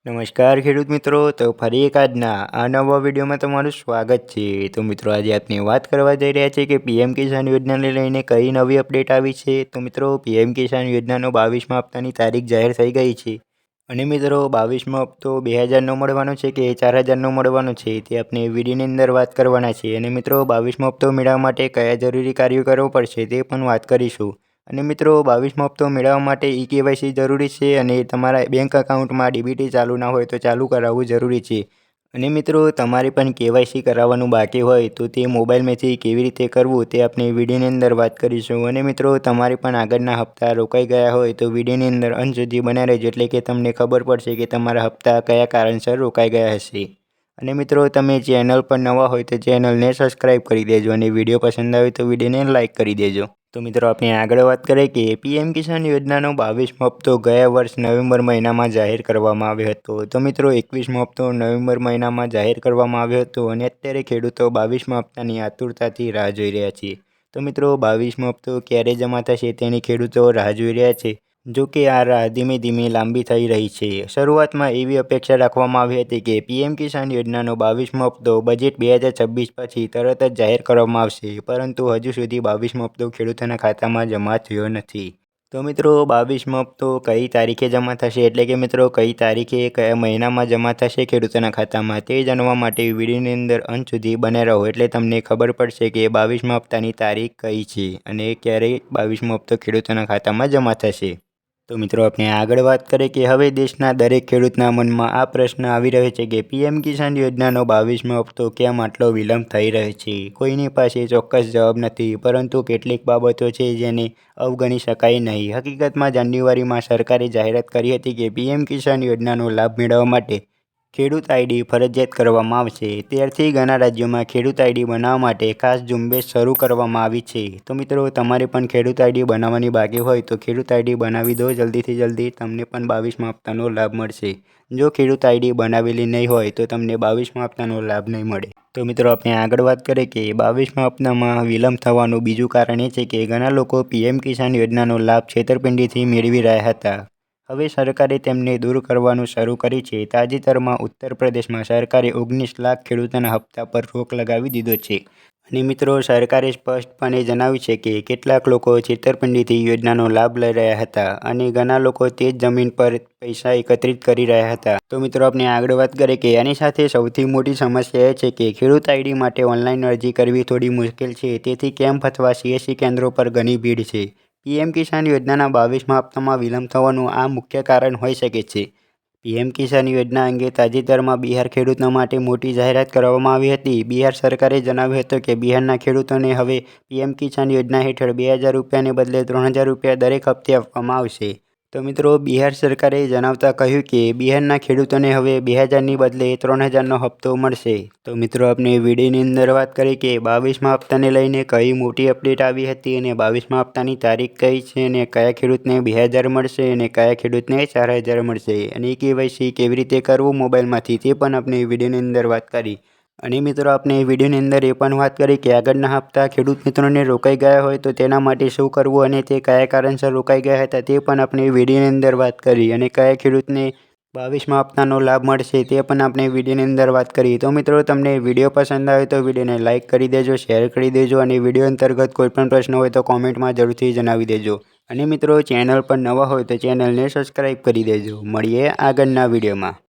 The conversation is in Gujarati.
નમસ્કાર ખેડૂત મિત્રો, તો ફરી એક આજના આ નવા વિડીયોમાં તમારું સ્વાગત છે। તો મિત્રો આજે આપણે વાત કરવા જઈ રહ્યા છીએ કે પીએમ કિસાન યોજનાને લઈને કઈ નવી અપડેટ આવી છે। તો મિત્રો પીએમ કિસાન યોજનાનો 22મા હપ્તાની તારીખ જાહેર થઈ ગઈ છે અને મિત્રો 22મો હપ્તો 2000નો મળવાનો છે કે 4000નો મળવાનો છે તે આપણે વિડીયોની અંદર વાત કરવાના છે। અને મિત્રો 22મો હપ્તો મેળવવા માટે કયા જરૂરી કાર્યો કરવું પડશે તે પણ વાત કરીશું। અને મિત્રો 22મો હપ્તો મેળવવા માટે ઈ-કેવાયસી જરૂરી છે અને તમારા બેંક એકાઉન્ટમાં ડીબીટી ચાલુ ના હોય તો ચાલુ કરાવવું જરૂરી છે। અને મિત્રો તમારે પણ કેવાયસી કરાવવાનું બાકી હોય તો તે મોબાઈલમાંથી કેવી રીતે કરવું તે આપણે વિડીયોની અંદર વાત કરીશું। અને મિત્રો તમારે પણ આગળના હપ્તા રોકાઈ ગયા હોય તો વિડીયોની અંદર અંત સુધી બન્યા રહેજો, એટલે કે તમને ખબર પડશે કે તમારા હપ્તા કયા કારણસર રોકાઈ ગયા હશે। અને મિત્રો તમે ચેનલ પર નવા હોય તો ચેનલને સબસ્ક્રાઈબ કરી દેજો અને વિડીયો પસંદ આવે તો વિડીયોને લાઇક કરી દેજો। તો મિત્રો આપણે આગળ વાત કરીએ કે પીએમ કિસાન યોજનાનો 22મો હપ્તો ગયા વર્ષ નવેમ્બર મહિનામાં જાહેર કરવામાં આવ્યો હતો। તો મિત્રો 21મો હપ્તો નવેમ્બર મહિનામાં જાહેર કરવામાં આવ્યો હતો અને અત્યારે ખેડૂતો 22મા હપ્તાની આતુરતાથી રાહ જોઈ રહ્યા છે। તો મિત્રો 22મો હપ્તો ક્યારે જમા થશે તેની ખેડૂતો રાહ જોઈ રહ્યા છે। જો કે આ રાહ ધીમે ધીમે લાંબી થઈ રહી છે। શરૂઆતમાં એવી અપેક્ષા રાખવામાં આવી હતી કે પીએમ કિસાન યોજનાનો 22મો હપ્તો બજેટ 2026 પછી તરત જ જાહેર કરવામાં આવશે, પરંતુ હજુ સુધી 22મો હપ્તો ખેડૂતોના ખાતામાં જમા થયો નથી। તો મિત્રો 22મો હપ્તો કઈ તારીખે જમા થશે, એટલે કે મિત્રો કઈ તારીખે કયા મહિનામાં જમા થશે ખેડૂતોના ખાતામાં, તે જાણવા માટે વિડીયોની અંદર અંત સુધી બને રહો, એટલે તમને ખબર પડશે કે 22મા હપ્તાની તારીખ કઈ છે અને ક્યારે 22મો હપ્તો ખેડૂતોના ખાતામાં જમા થશે। તો મિત્રો આપણે આગળ વાત કરીએ કે હવે દેશના દરેક ખેડૂતના મનમાં આ પ્રશ્ન આવી રહ્યો છે કે પીએમ કિસાન યોજનાનો 22મો હપ્તો કેમ આટલો વિલંબ થઈ રહ્યો છે। કોઈની પાસે ચોક્કસ જવાબ નથી, પરંતુ કેટલીક બાબતો છે જેને અવગણી શકાય નહીં। હકીકતમાં જાન્યુઆરીમાં સરકારે જાહેરાત કરી હતી કે પીએમ કિસાન યોજનાનો લાભ મેળવવા માટે ખેડૂત આઈડી ફરજિયાત કરવામાં આવશે। ત્યારથી ઘણા રાજ્યોમાં ખેડૂત આઈડી બનાવવા માટે ખાસ ઝુંબેશ શરૂ કરવામાં આવી છે। તો મિત્રો તમારે પણ ખેડૂત આઈડી બનાવવાની બાકી હોય તો ખેડૂત આઈડી બનાવી દો જલ્દીથી જલ્દી, તમને પણ 22મા હપ્તાનો લાભ મળશે। જો ખેડૂત આઈડી બનાવેલી નહીં હોય તો તમને 22મા હપ્તાનો લાભ નહીં મળે। તો મિત્રો આપણે આગળ વાત કરીએ કે 22મા હપ્તામાં વિલંબ થવાનું બીજું કારણ એ છે કે ઘણા લોકો પીએમ કિસાન યોજનાનો લાભ છેતરપિંડીથી મેળવી રહ્યા હતા। હવે સરકારે તેમને દૂર કરવાનું શરૂ કરી છે। તાજેતરમાં ઉત્તર પ્રદેશમાં સરકારે 19 લાખ ખેડૂતોના હપ્તા પર રોક લગાવી દીધો છે। અને મિત્રો સરકારે સ્પષ્ટપણે જણાવ્યું છે કે કેટલાક લોકો છેતરપિંડીથી યોજનાનો લાભ લઈ રહ્યા હતા અને ઘણા લોકો તે જ જમીન પર પૈસા એકત્રિત કરી રહ્યા હતા। તો મિત્રો આપણે આગળ વાત કરીએ કે આની સાથે સૌથી મોટી સમસ્યા એ છે કે ખેડૂત આઈડી માટે ઓનલાઈન અરજી કરવી થોડી મુશ્કેલ છે। તેથી કેમ્પ અથવા સીએસસી કેન્દ્રો પર ઘણી ભીડ છે। પીએમ કિસાન યોજનાના 22મા હપ્તામાં વિલંબ થવાનું આ મુખ્ય કારણ હોઈ શકે છે। પીએમ કિસાન યોજના અંગે તાજેતરમાં બિહાર ખેડૂતો માટે મોટી જાહેરાત કરવામાં આવી હતી। બિહાર સરકારે જણાવ્યું હતું કે બિહારના ખેડૂતોને હવે પીએમ કિસાન યોજના હેઠળ 2000 રૂપિયાને બદલે 3000 રૂપિયા દરેક હપ્તે આપવામાં આવશે। તો મિત્રો બિહાર સરકારે જણાવતા કહ્યું કે બિહારના ખેડૂતોને હવે 2000ની બદલે 3000નો હપ્તો મળશે। તો મિત્રો આપણે વિડીયોની અંદર વાત કરી કે 22મા હપ્તાને લઈને કઈ મોટી અપડેટ આવી હતી અને 22મા હપ્તાની તારીખ કઈ છે અને કયા ખેડૂતને 2000 મળશે અને કયા ખેડૂતને 4000 મળશે, અને કેવાયસી કેવી રીતે કરવું મોબાઈલમાંથી તે પણ આપણે વિડીયોની અંદર વાત કરી। અને મિત્રો આપણે વિડીયોની અંદર એ પણ વાત કરી કે આગળના હપ્તા ખેડૂત મિત્રોને રોકાઈ ગયા હોય તો તેના માટે શું કરવું અને તે કયા કારણસર રોકાઈ ગયા હતા તે પણ આપણે વિડીયોની અંદર વાત કરી, અને કયા ખેડૂતને 22મા હપ્તાનો લાભ મળશે તે પણ આપણે વિડીયોની અંદર વાત કરી। તો મિત્રો તમને વિડીયો પસંદ આવે તો વિડીયોને લાઇક કરી દેજો, શેર કરી દેજો, અને વિડીયો અંતર્ગત કોઈપણ પ્રશ્ન હોય તો કોમેન્ટમાં જરૂરથી જણાવી દેજો। અને મિત્રો ચેનલ પર નવા હોય તો ચેનલને સબસ્ક્રાઈબ કરી દેજો। મળીએ આગળના વિડીયોમાં।